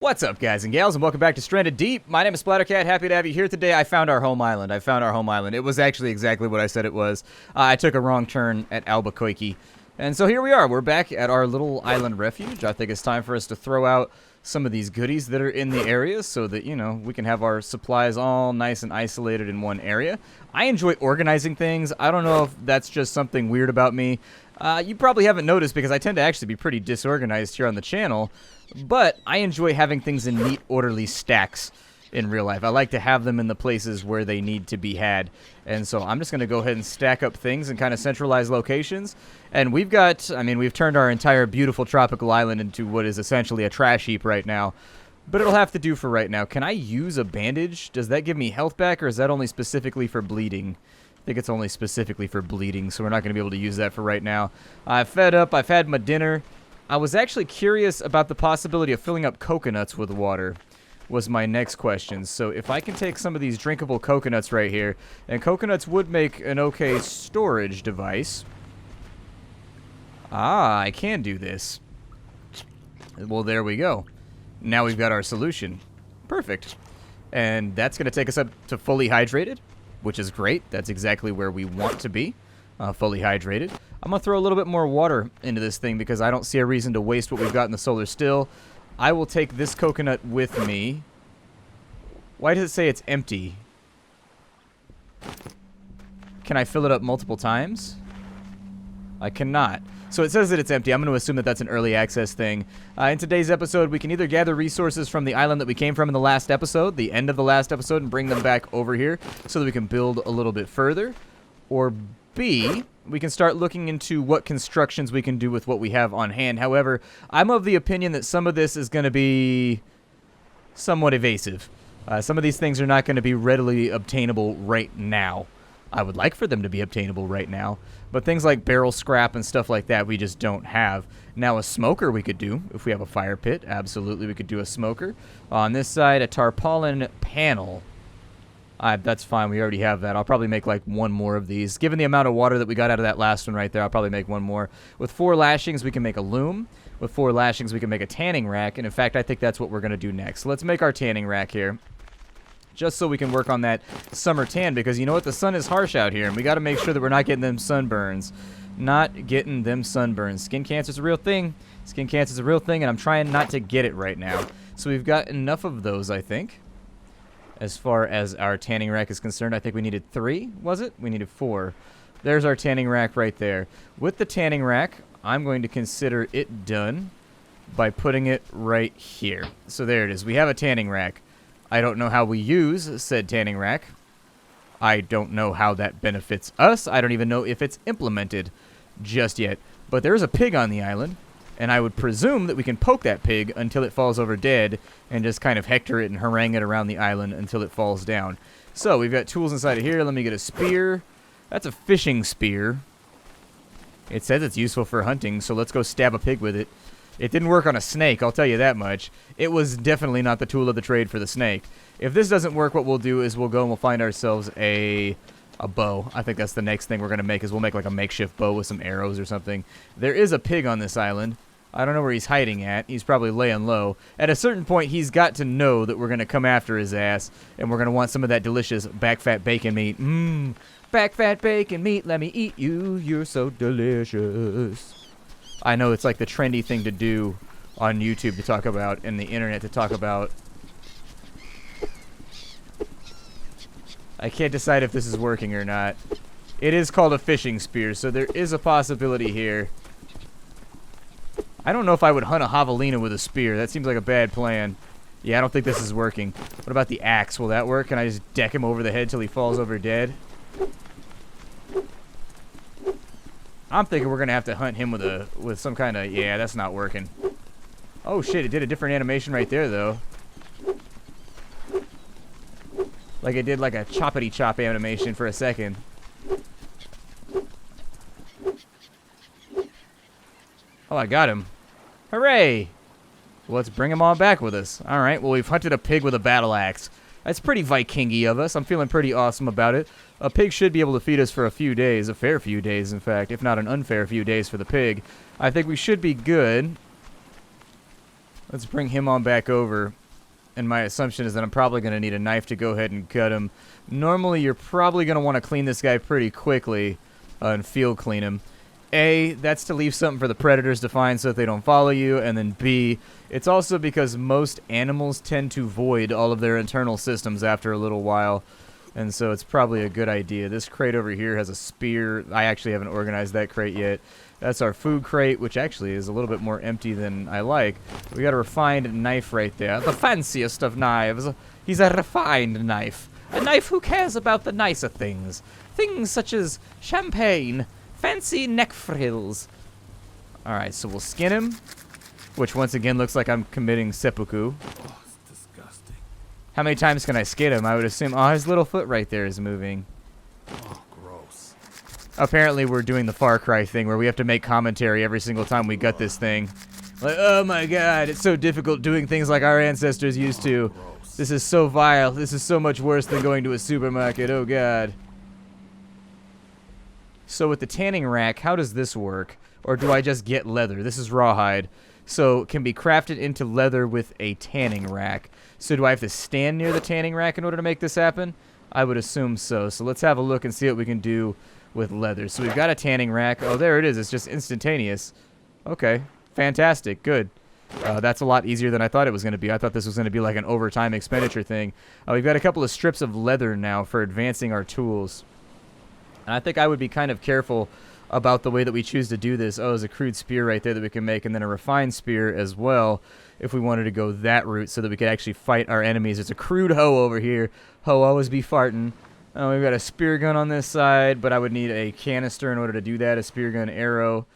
What's up, guys and gals, and welcome back to Stranded Deep. My name is Splattercat. Happy to have you here today. I found our home island. It was actually exactly what I said it was. I took a wrong turn at Albuquerque. And so here we are. We're back at our little island refuge. I think it's time for us to throw out some of these goodies that are in the area so that, you know, we can have our supplies all nice and isolated in one area. I enjoy organizing things. I don't know if that's just something weird about me. You probably haven't noticed because I tend to actually be pretty disorganized here on the channel. But I enjoy having things in neat, orderly stacks in real life. I like to have them in the places where they need to be had. And so I'm just going to go ahead and stack up things in kind of centralized locations. And we've got, we've turned our entire beautiful tropical island into what is essentially a trash heap right now. But it'll have to do for right now. Can I use a bandage? Does that give me health back, or is that only specifically for bleeding? I think it's only specifically for bleeding, so we're not going to be able to use that for right now. I've fed up. I've had my dinner. I was actually curious about the possibility of filling up coconuts with water was my next question. So if I can take some of these drinkable coconuts right here, and coconuts would make an okay storage device. Ah, I can do this. Well, there we go. Now we've got our solution. Perfect. And that's going to take us up to fully hydrated, which is great. That's exactly where we want to be, fully hydrated. I'm going to throw a little bit more water into this thing because I don't see a reason to waste what we've got in the solar still. I will take this coconut with me. Why does it say it's empty? Can I fill it up multiple times? I cannot. So it says that it's empty. I'm going to assume that that's an early access thing. In today's episode, we can either gather resources from the island that we came from in the last episode, the end of the last episode, and bring them back over here so that we can build a little bit further. Or B, we can start looking into what constructions we can do with what we have on hand. However, I'm of the opinion that some of this is going to be somewhat evasive. Some of these things are not going to be readily obtainable right now. I would like for them to be obtainable right now, but things like barrel scrap and stuff like that we just don't have. Now a smoker we could do if we have a fire pit. Absolutely, we could do a smoker. On this side, a tarpaulin panel. That's fine. We already have that. I'll probably make like one more of these. Given the amount of water that we got out of that last one right there, I'll probably make one more. With 4 lashings, we can make a loom. With 4 lashings, we can make a tanning rack. And in fact, I think that's what we're going to do next. So let's make our tanning rack here, just so we can work on that summer tan, because you know what? The sun is harsh out here, and we got to make sure that we're not getting them sunburns. Not getting them sunburns. Skin cancer is a real thing. Skin cancer is a real thing, and I'm trying not to get it right now. So we've got enough of those, I think. As far as our tanning rack is concerned, I think we needed 3, was it? We needed 4. There's our tanning rack right there. With the tanning rack, I'm going to consider it done by putting it right here. So there it is. We have a tanning rack. I don't know how we use said tanning rack. I don't know how that benefits us. I don't even know if it's implemented just yet. But there is a pig on the island, and I would presume that we can poke that pig until it falls over dead and just kind of hector it and harangue it around the island until it falls down. So we've got tools inside of here. Let me get a spear. That's a fishing spear. It says it's useful for hunting, so let's go stab a pig with it. It didn't work on a snake, I'll tell you that much. It was definitely not the tool of the trade for the snake. If this doesn't work, what we'll do is we'll go and we'll find ourselves a bow. I think that's the next thing we're going to make, is we'll make like a makeshift bow with some arrows or something. There is a pig on this island. I don't know where he's hiding at. He's probably laying low. At a certain point, he's got to know that we're going to come after his ass, and we're going to want some of that delicious back fat bacon meat. Mmm, back fat bacon meat, let me eat you. You're so delicious. I know it's like the trendy thing to do on YouTube to talk about, and the internet to talk about. I can't decide if this is working or not. It is called a fishing spear, so there is a possibility here. I don't know if I would hunt a javelina with a spear. That seems like a bad plan. Yeah, I don't think this is working. What about the axe? Will that work? Can I just deck him over the head till he falls over dead? I'm thinking we're going to have to hunt him with some kind of... Yeah, that's not working. Oh, shit. It did a different animation right there, though. Like it did like a choppity-chop animation for a second. Oh, I got him. Hooray! Well, let's bring him on back with us. All right. Well, we've hunted a pig with a battle axe. That's pretty Viking-y of us. I'm feeling pretty awesome about it. A pig should be able to feed us for a few days, a fair few days, in fact, if not an unfair few days for the pig. I think we should be good. Let's bring him on back over. And my assumption is that I'm probably going to need a knife to go ahead and cut him. Normally, you're probably going to want to clean this guy pretty quickly and field clean him. A, that's to leave something for the predators to find so that they don't follow you. And then B, it's also because most animals tend to void all of their internal systems after a little while. And so it's probably a good idea. This crate over here has a spear. I actually haven't organized that crate yet. That's our food crate, which actually is a little bit more empty than I like. We got a refined knife right there. The fanciest of knives. He's a refined knife. A knife who cares about the nicer things. Things such as champagne, fancy neck frills. Alright, so we'll skin him, which once again looks like I'm committing seppuku. Oh, it's disgusting. How many times can I skin him? I would assume, oh, his little foot right there is moving. Oh, gross. Apparently we're doing the Far Cry thing where we have to make commentary every single time we gut this thing. Like, oh my god, it's so difficult doing things like our ancestors used to. Gross. This is so vile. This is so much worse than going to a supermarket. Oh god. So with the tanning rack, how does this work? Or do I just get leather? This is rawhide. So it can be crafted into leather with a tanning rack. So do I have to stand near the tanning rack in order to make this happen? I would assume so. So let's have a look and see what we can do with leather. So we've got a tanning rack. Oh, there it is. It's just instantaneous. Okay. Fantastic. Good. That's a lot easier than I thought it was going to be. I thought this was going to be like an overtime expenditure thing. We've got a couple of strips of leather now for advancing our tools. And I think I would be kind of careful about the way that we choose to do this. Oh, there's a crude spear right there that we can make, and then a refined spear as well if we wanted to go that route so that we could actually fight our enemies. There's a crude hoe over here. Hoe always be farting. We've got a spear gun on this side, but I would need a canister in order to do that, a spear gun arrow.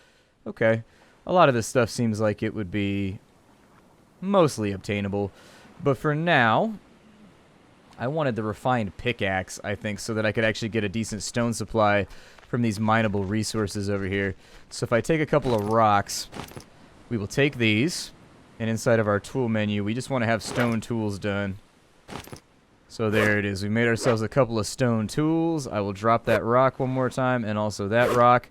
Okay. A lot of this stuff seems like it would be mostly obtainable. But for now, I wanted the refined pickaxe, I think, so that I could actually get a decent stone supply from these mineable resources over here. So if I take a couple of rocks, we will take these, and inside of our tool menu, we just want to have stone tools done. So there it is. We made ourselves a couple of stone tools. I will drop that rock one more time, and also that rock.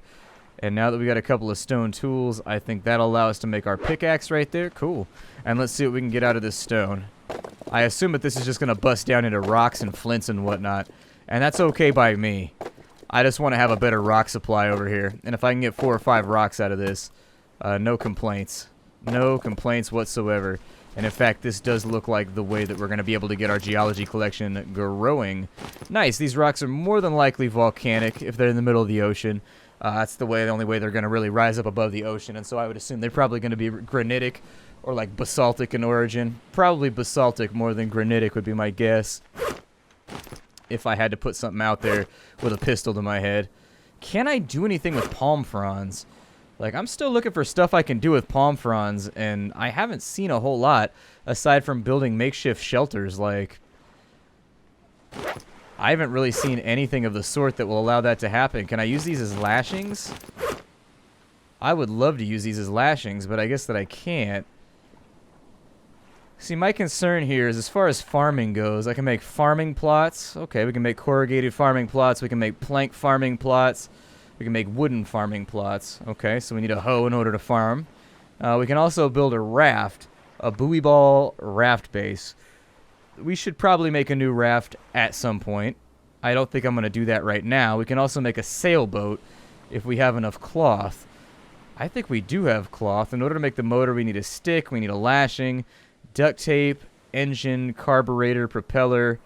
And now that we got a couple of stone tools, I think that'll allow us to make our pickaxe right there. Cool. And let's see what we can get out of this stone. I assume that this is just going to bust down into rocks and flints and whatnot. And that's okay by me. I just want to have a better rock supply over here. And if I can get 4 or 5 rocks out of this, no complaints. No complaints whatsoever. And in fact, this does look like the way that we're going to be able to get our geology collection growing. Nice. These rocks are more than likely volcanic if they're in the middle of the ocean. That's the only way they're going to really rise up above the ocean. And so I would assume they're probably going to be granitic or like basaltic in origin. Probably basaltic more than granitic would be my guess. If I had to put something out there with a pistol to my head. Can I do anything with palm fronds? Like, I'm still looking for stuff I can do with palm fronds, and I haven't seen a whole lot aside from building makeshift shelters. Like, I haven't really seen anything of the sort that will allow that to happen. Can I use these as lashings? I would love to use these as lashings, but I guess that I can't. See, my concern here is as far as farming goes, I can make farming plots. Okay, we can make corrugated farming plots. We can make plank farming plots. We can make wooden farming plots. Okay, so we need a hoe in order to farm. We can also build a raft, a buoy ball raft base. We should probably make a new raft at some point. I don't think I'm going to do that right now. We can also make a sailboat if we have enough cloth. I think we do have cloth. In order to make the motor, we need a stick, we need a lashing, duct tape, engine, carburetor, propeller.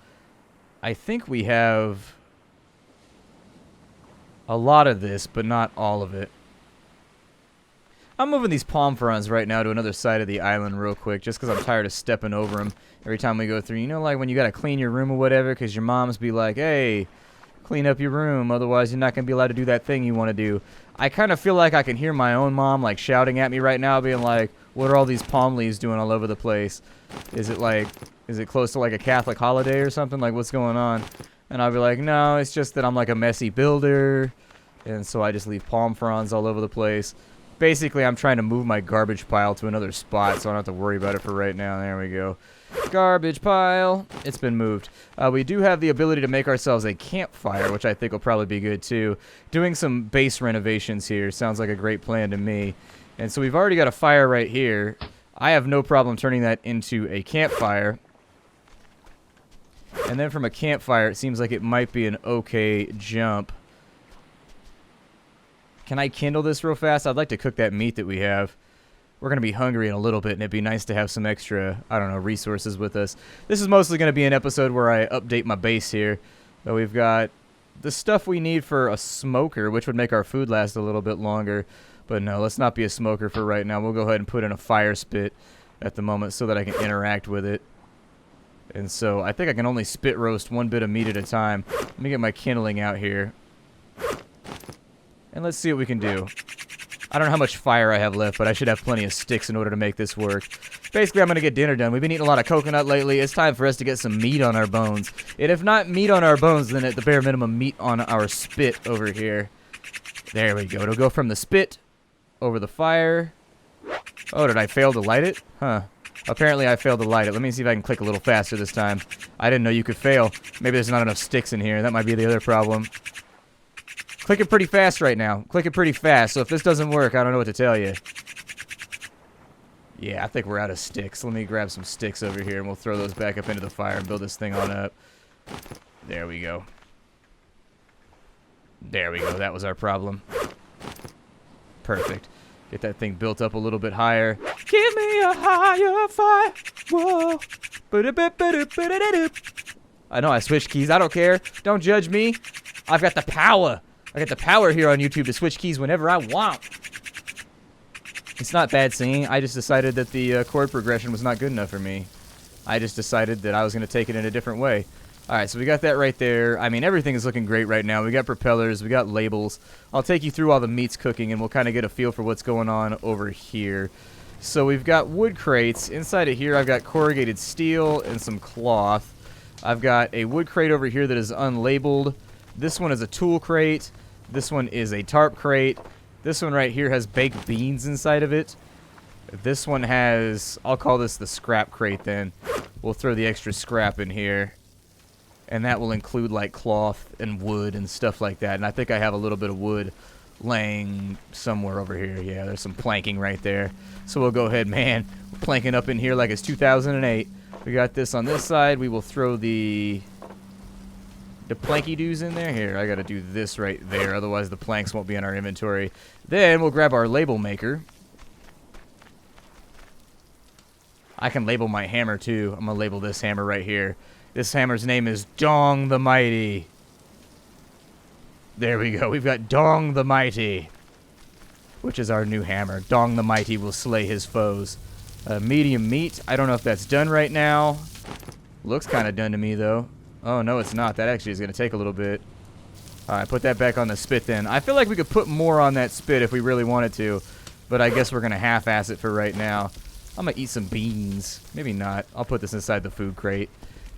I think we have a lot of this, but not all of it. I'm moving these palm fronds right now to another side of the island real quick, just because I'm tired of stepping over them every time we go through. You know, like when you got to clean your room or whatever, because your moms be like, hey, clean up your room, otherwise you're not going to be allowed to do that thing you want to do. I kind of feel like I can hear my own mom, like, shouting at me right now, being like, what are all these palm leaves doing all over the place? Is it close to, like, a Catholic holiday or something? Like, what's going on? And I'll be like, no, it's just that I'm, like, a messy builder, and so I just leave palm fronds all over the place. Basically, I'm trying to move my garbage pile to another spot, so I don't have to worry about it for right now. There we go. Garbage pile. It's been moved. We do have the ability to make ourselves a campfire, which I think will probably be good, too. Doing some base renovations here sounds like a great plan to me. And so we've already got a fire right here. I have no problem turning that into a campfire. And then from a campfire, it seems like it might be an okay jump. Can I kindle this real fast? I'd like to cook that meat that we have. We're going to be hungry in a little bit, and it'd be nice to have some extra, I don't know, resources with us. This is mostly going to be an episode where I update my base here. But we've got the stuff we need for a smoker, which would make our food last a little bit longer. But no, let's not be a smoker for right now. We'll go ahead and put in a fire spit at the moment so that I can interact with it. And so I think I can only spit roast one bit of meat at a time. Let me get my kindling out here. And let's see what we can do. I don't know how much fire I have left, but I should have plenty of sticks in order to make this work. Basically, I'm going to get dinner done. We've been eating a lot of coconut lately. It's time for us to get some meat on our bones. And if not meat on our bones, then at the bare minimum, meat on our spit over here. There we go. It'll go from the spit over the fire. Oh, did I fail to light it? Huh. Apparently, I failed to light it. Let me see if I can click a little faster this time. I didn't know you could fail. Maybe there's not enough sticks in here. That might be the other problem. Click it pretty fast right now. Click it pretty fast. So if this doesn't work, I don't know what to tell you. Yeah, I think we're out of sticks. Let me grab some sticks over here, and we'll throw those back up into the fire and build this thing on up. There we go. There we go. That was our problem. Perfect. Get that thing built up a little bit higher. Give me a higher fire. Whoa. I know I switched keys. I don't care. Don't judge me. I've got the power. I got the power here on YouTube to switch keys whenever I want. It's not bad singing. I just decided that the chord progression was not good enough for me. I just decided that I was going to take it in a different way. Alright, so we got that right there. I mean, everything is looking great right now. We got propellers. We got labels. I'll take you through all the meats cooking, and we'll kind of get a feel for what's going on over here. So we've got wood crates. Inside of here, I've got corrugated steel and some cloth. I've got a wood crate over here that is unlabeled. This one is a tool crate. This one is a tarp crate. This one right here has baked beans inside of it. This one has, I'll call this the scrap crate then. We'll throw the extra scrap in here. And that will include like cloth and wood and stuff like that. And I think I have a little bit of wood laying somewhere over here. Yeah, there's some planking right there. So we'll go ahead, man. We're planking up in here like it's 2008. We got this on this side. We will throw the planky doos in there. Here, I got to do this right there. Otherwise, the planks won't be in our inventory. Then we'll grab our label maker. I can label my hammer too. I'm going to label this hammer right here. This hammer's name is Dong the Mighty. There we go. We've got Dong the Mighty, which is our new hammer. Dong the Mighty will slay his foes. Medium meat. I don't know if that's done right now. Looks kind of done to me, though. Oh, no, it's not. That actually is going to take a little bit. All right, put that back on the spit then. I feel like we could put more on that spit if we really wanted to, but I guess we're going to half-ass it for right now. I'm going to eat some beans. Maybe not. I'll put this inside the food crate,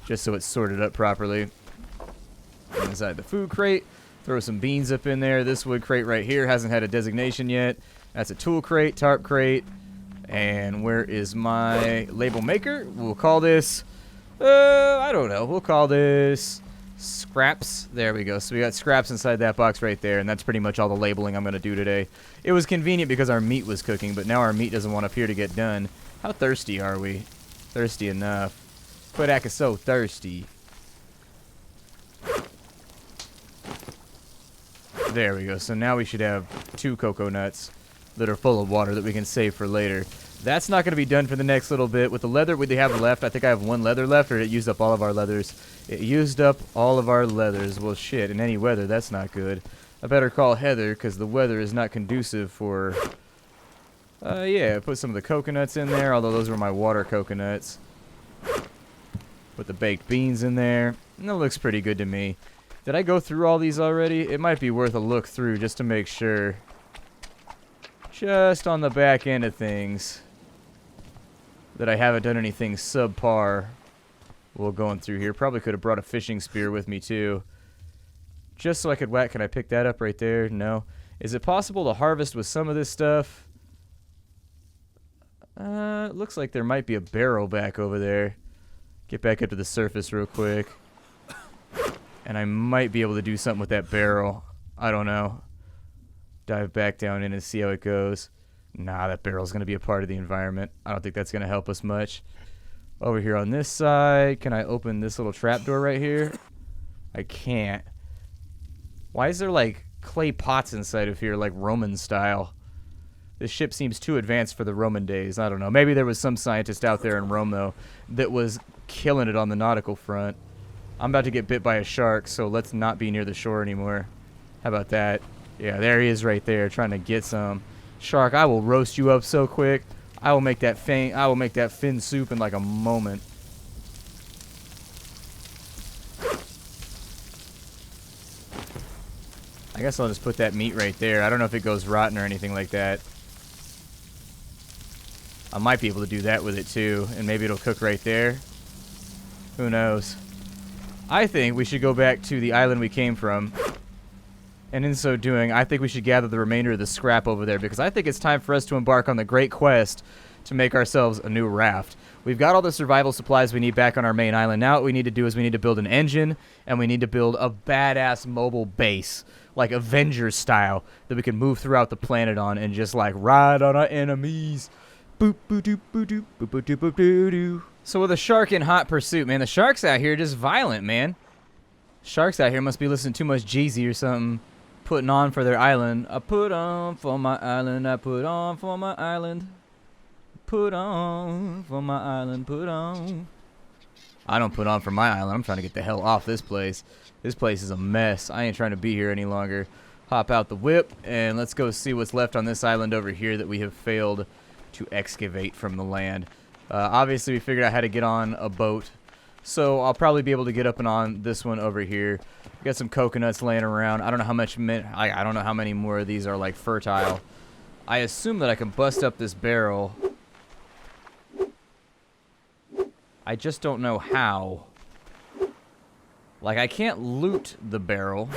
just so it's sorted up properly. Inside the food crate, throw some beans up in there. This wood crate right here hasn't had a designation yet. That's a tool crate, tarp crate. And where is my label maker? We'll call this, I don't know. We'll call this scraps. There we go. So we got scraps inside that box right there, and that's pretty much all the labeling I'm going to do today. It was convenient because our meat was cooking, but now our meat doesn't want to appear to get done. How thirsty are we? Thirsty enough. Pickaxe is so thirsty. There we go. So now we should have 2 cocoa nuts that are full of water that we can save for later. That's not going to be done for the next little bit. With the leather we have left, I think I have 1 leather left, or it used up all of our leathers. It used up all of our leathers. Well, shit, in any weather, that's not good. I better call Heather, because the weather is not conducive for... yeah, put some of the coconuts in there, although those were my water coconuts. Put the baked beans in there. And that looks pretty good to me. Did I go through all these already? It might be worth a look through just to make sure. Just on the back end of things, that I haven't done anything subpar while going through here. Probably could have brought a fishing spear with me too, just so I could whack. Can I pick that up right there? No. Is it possible to harvest with some of this stuff? Looks like there might be a barrel back over there. Get back up to the surface real quick, and I might be able to do something with that barrel. I don't know. Dive back down in and see how it goes. Nah, that barrel's going to be a part of the environment. I don't think that's going to help us much. Over here on this side, can I open this little trapdoor right here? I can't. Why is there, like, clay pots inside of here, like Roman style? This ship seems too advanced for the Roman days. I don't know. Maybe there was some scientist out there in Rome, though, that was killing it on the nautical front. I'm about to get bit by a shark, so let's not be near the shore anymore. How about that? Yeah, there he is right there, trying to get some. Shark, I will roast you up so quick. I will make that fin soup in like a moment. I guess I'll just put that meat right there. I don't know if it goes rotten or anything like that. I might be able to do that with it too, and maybe it'll cook right there. Who knows? I think we should go back to the island we came from. And in so doing, I think we should gather the remainder of the scrap over there, because I think it's time for us to embark on the great quest to make ourselves a new raft. We've got all the survival supplies we need back on our main island. Now what we need to do is we need to build an engine, and we need to build a badass mobile base, like Avengers style, that we can move throughout the planet on and just like ride on our enemies. Boop, boop, doop, boop, doop, boop, boop, doop, boop, doo, doo. So with a shark in hot pursuit, man, the sharks out here are just violent, man. Sharks out here must be listening to too much Jeezy or something, putting on for their island. I put on for my island, I put on for my island. Put on for my island, put on. I don't put on for my island. I'm trying to get the hell off this place. This place is a mess. I ain't trying to be here any longer. Hop out the whip, and let's go see what's left on this island over here that we have failed to excavate from the land. Obviously, we figured out how to get on a boat, so I'll probably be able to get up and on this one over here. Got some coconuts laying around. I don't know how much. I don't know how many more of these are like fertile. I assume that I can bust up this barrel. I just don't know how. Like, I can't loot the barrel.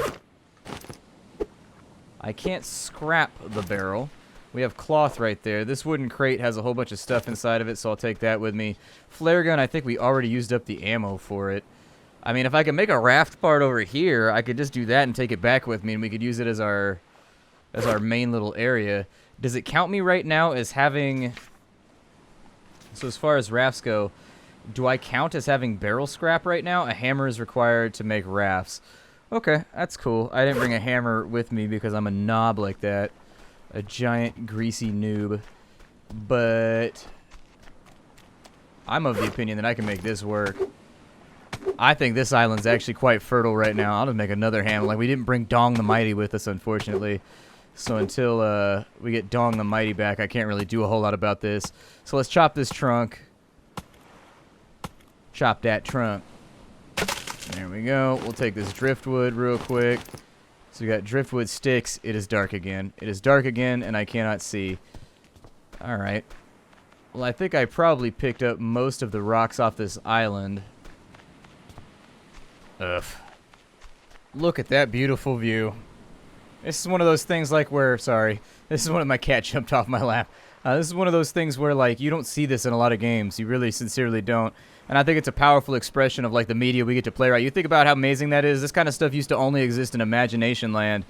I can't scrap the barrel. We have cloth right there. This wooden crate has a whole bunch of stuff inside of it, so I'll take that with me. Flare gun, I think we already used up the ammo for it. I mean, if I could make a raft part over here, I could just do that and take it back with me, and we could use it as our main little area. Does it count me right now as having... So as far as rafts go, do I count as having barrel scrap right now? A hammer is required to make rafts. Okay, that's cool. I didn't bring a hammer with me because I'm a knob like that. A giant, greasy noob. But I'm of the opinion that I can make this work. I think this island's actually quite fertile right now. I'll just make another hammer. Like, we didn't bring Dong the Mighty with us, unfortunately. So until we get Dong the Mighty back, I can't really do a whole lot about this. So let's chop this trunk. Chop that trunk. There we go. We'll take this driftwood real quick. So we got driftwood sticks. It is dark again. It is dark again, and I cannot see. Alright. Well, I think I probably picked up most of the rocks off this island. Ugh. Look at that beautiful view. This is one of those things like where... Sorry. This is one of my cat jumped off my lap. This is one of those things where, like, you don't see this in a lot of games. You really sincerely don't. And I think it's a powerful expression of, like, the media we get to play, right? You think about how amazing that is. This kind of stuff used to only exist in Imagination Land.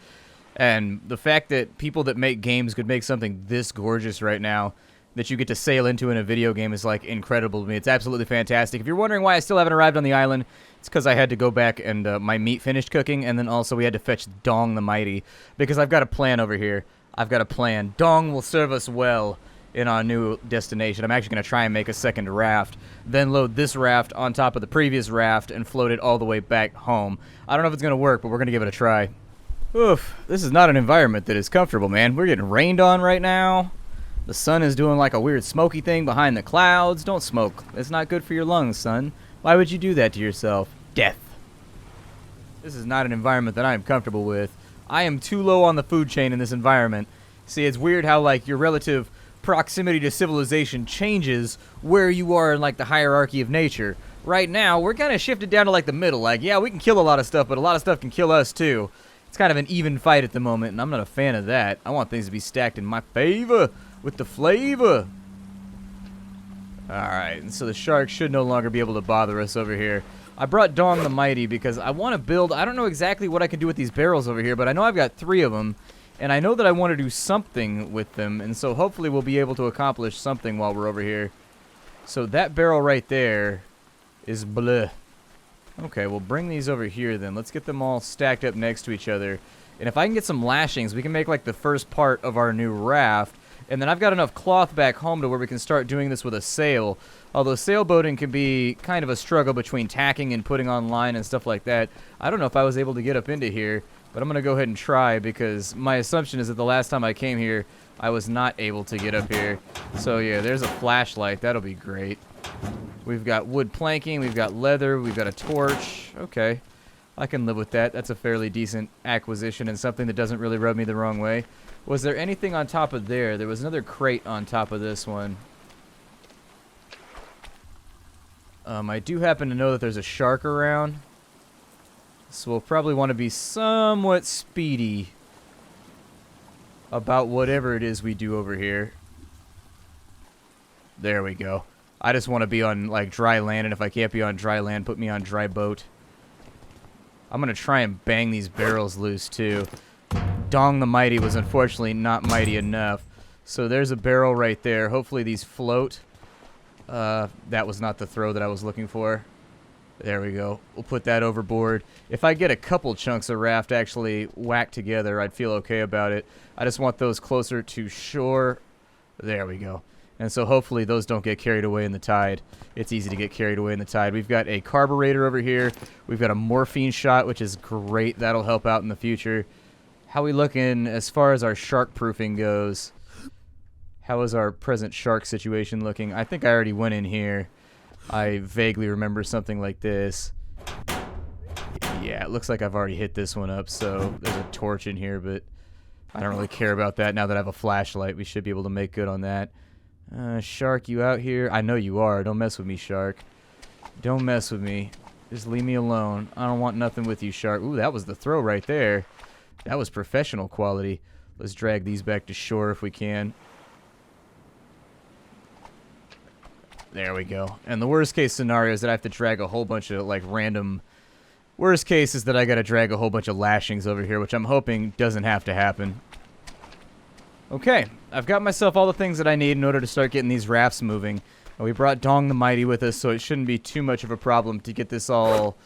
And the fact that people that make games could make something this gorgeous right now that you get to sail into in a video game is, like, incredible to me. It's absolutely fantastic. If you're wondering why I still haven't arrived on the island, it's because I had to go back and my meat finished cooking, and then also we had to fetch Dong the Mighty. Because I've got a plan over here. I've got a plan. Dong will serve us well in our new destination. I'm actually going to try and make a second raft, then load this raft on top of the previous raft and float it all the way back home. I don't know if it's going to work, but we're going to give it a try. Oof, this is not an environment that is comfortable, man. We're getting rained on right now. The sun is doing like a weird smoky thing behind the clouds. Don't smoke. It's not good for your lungs, son. Why would you do that to yourself? Death. This is not an environment that I am comfortable with. I am too low on the food chain in this environment. See, it's weird how, like, your relative proximity to civilization changes where you are in, like, the hierarchy of nature. Right now, we're kind of shifted down to, like, the middle. Like, yeah, we can kill a lot of stuff, but a lot of stuff can kill us, too. It's kind of an even fight at the moment, and I'm not a fan of that. I want things to be stacked in my favor with the flavor. Alright, and so the shark should no longer be able to bother us over here. I brought Dong the Mighty because I want to build... I don't know exactly what I can do with these barrels over here, but I know I've got 3 of them. And I know that I want to do something with them, and so hopefully we'll be able to accomplish something while we're over here. So that barrel right there is bleh. Okay, we'll bring these over here then. Let's get them all stacked up next to each other. And if I can get some lashings, we can make like the first part of our new raft. And then I've got enough cloth back home to where we can start doing this with a sail. Although sailboating can be kind of a struggle between tacking and putting on line and stuff like that. I don't know if I was able to get up into here, but I'm going to go ahead and try because my assumption is that the last time I came here, I was not able to get up here. So yeah, there's a flashlight. That'll be great. We've got wood planking, we've got leather, we've got a torch. Okay, I can live with that. That's a fairly decent acquisition and something that doesn't really rub me the wrong way. Was there anything on top of there? There was another crate on top of this one. I do happen to know that there's a shark around. So we'll probably want to be somewhat speedy about whatever it is we do over here. There we go. I just want to be on, like, dry land, and if I can't be on dry land, put me on dry boat. I'm going to try and bang these barrels loose, too. Dong the Mighty was unfortunately not mighty enough. So there's a barrel right there. Hopefully these float. That was not the throw that I was looking for. There we go. We'll put that overboard. If I get a couple chunks of raft actually whacked together, I'd feel okay about it. I just want those closer to shore. There we go. And so hopefully those don't get carried away in the tide. It's easy to get carried away in the tide. We've got a carburetor over here. We've got a morphine shot, which is great. That'll help out in the future. How we looking as far as our shark proofing goes? How is our present shark situation looking? I think I already went in here. I vaguely remember something like this. Yeah, it looks like I've already hit this one up, so there's a torch in here, but I don't really care about that now that I have a flashlight. We should be able to make good on that. Shark, you out here? I know you are. Don't mess with me, shark. Don't mess with me. Just leave me alone. I don't want nothing with you, shark. Ooh, that was the throw right there. That was professional quality. Let's drag these back to shore if we can. There we go. And the worst case scenario is that I have to drag a whole bunch of, like, random... Worst case is that I gotta drag a whole bunch of lashings over here, which I'm hoping doesn't have to happen. Okay, I've got myself all the things that I need in order to start getting these rafts moving. And we brought Dong the Mighty with us, so it shouldn't be too much of a problem to get this all...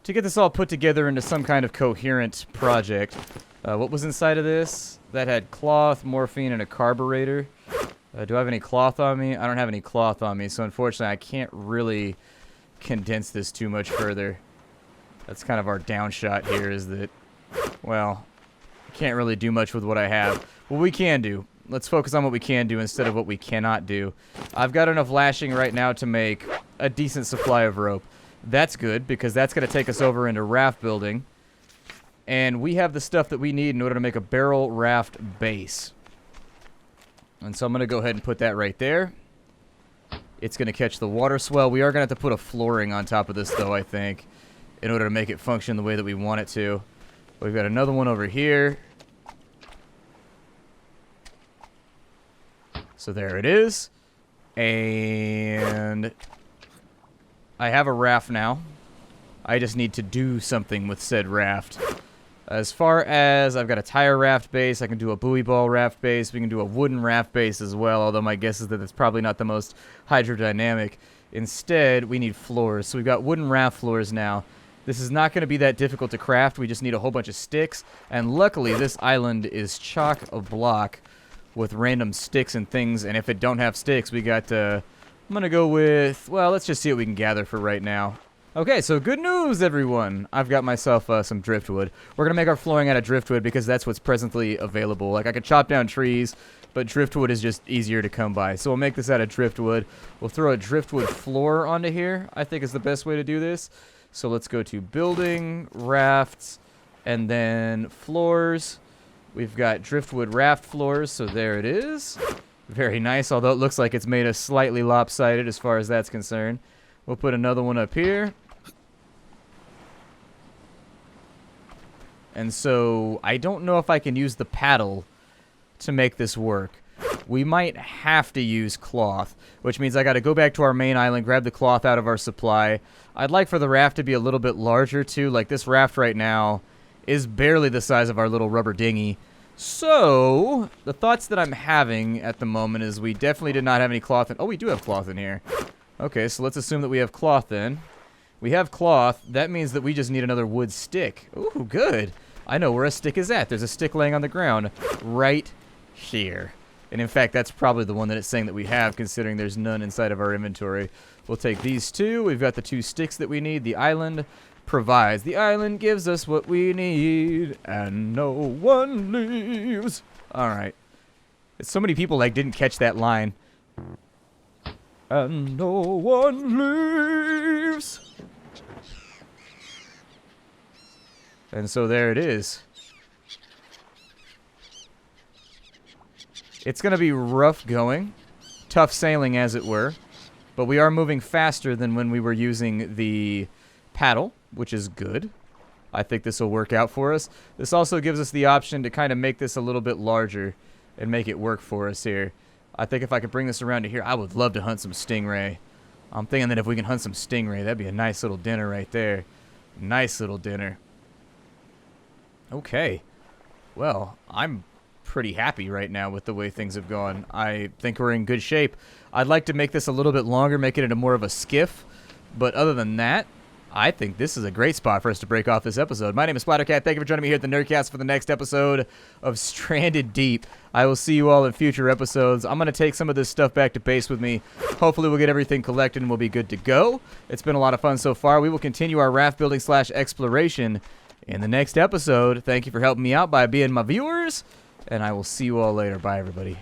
put together into some kind of coherent project. What was inside of this? That had cloth, morphine, and a carburetor. Do I have any cloth on me? I don't have any cloth on me, so unfortunately I can't really condense this too much further. That's kind of our downshot here, is that, well, I can't really do much with what I have. What we can do, let's focus on what we can do instead of what we cannot do. I've got enough lashing right now to make a decent supply of rope. That's good, because that's going to take us over into raft building. And we have the stuff that we need in order to make a barrel raft base. And so I'm going to go ahead and put that right there. It's going to catch the water swell. We are going to have to put a flooring on top of this, though, I think, in order to make it function the way that we want it to. We've got another one over here. So there it is. And I have a raft now. I just need to do something with said raft. As far as I've got a tire raft base, I can do a buoy ball raft base. We can do a wooden raft base as well, although my guess is that it's probably not the most hydrodynamic. Instead, we need floors. So we've got wooden raft floors now. This is not going to be that difficult to craft. We just need a whole bunch of sticks. And luckily, this island is chock-a-block with random sticks and things. And if it don't have sticks, we got I'm going to go with, well, let's just see what we can gather for right now. Okay, so good news, everyone. I've got myself some driftwood. We're going to make our flooring out of driftwood because that's what's presently available. Like, I could chop down trees, but driftwood is just easier to come by. So we'll make this out of driftwood. We'll throw a driftwood floor onto here, I think is the best way to do this. So let's go to building, rafts, and then floors. We've got driftwood raft floors, so there it is. Very nice, although it looks like it's made us slightly lopsided as far as that's concerned. We'll put another one up here. And so I don't know if I can use the paddle to make this work. We might have to use cloth, which means I got to go back to our main island, grab the cloth out of our supply. I'd like for the raft to be a little bit larger too. Like, this raft right now is barely the size of our little rubber dinghy. So, the thoughts that I'm having at the moment is we definitely did not have any cloth in... Oh, we do have cloth in here. Okay, so let's assume that we have cloth then. We have cloth. That means that we just need another wood stick. Ooh, good. I know where a stick is at. There's a stick laying on the ground right here. And in fact, that's probably the one that it's saying that we have, considering there's none inside of our inventory. We'll take these two. We've got the 2 sticks that we need. The island provides. The island gives us what we need, and no one leaves. All right. So many people like didn't catch that line. And no one leaves. And so there it is. It's going to be rough going, tough sailing as it were, but we are moving faster than when we were using the paddle, which is good. I think this will work out for us. This also gives us the option to kind of make this a little bit larger and make it work for us here. I think if I could bring this around to here, I would love to hunt some stingray. I'm thinking that if we can hunt some stingray, that'd be a nice little dinner right there. Nice little dinner. Okay. Well, I'm pretty happy right now with the way things have gone. I think we're in good shape. I'd like to make this a little bit longer, make it into more of a skiff. But other than that, I think this is a great spot for us to break off this episode. My name is Splattercat. Thank you for joining me here at the Nerdcast for the next episode of Stranded Deep. I will see you all in future episodes. I'm going to take some of this stuff back to base with me. Hopefully we'll get everything collected and we'll be good to go. It's been a lot of fun so far. We will continue our raft building / exploration in the next episode. Thank you for helping me out by being my viewers. And I will see you all later. Bye, everybody.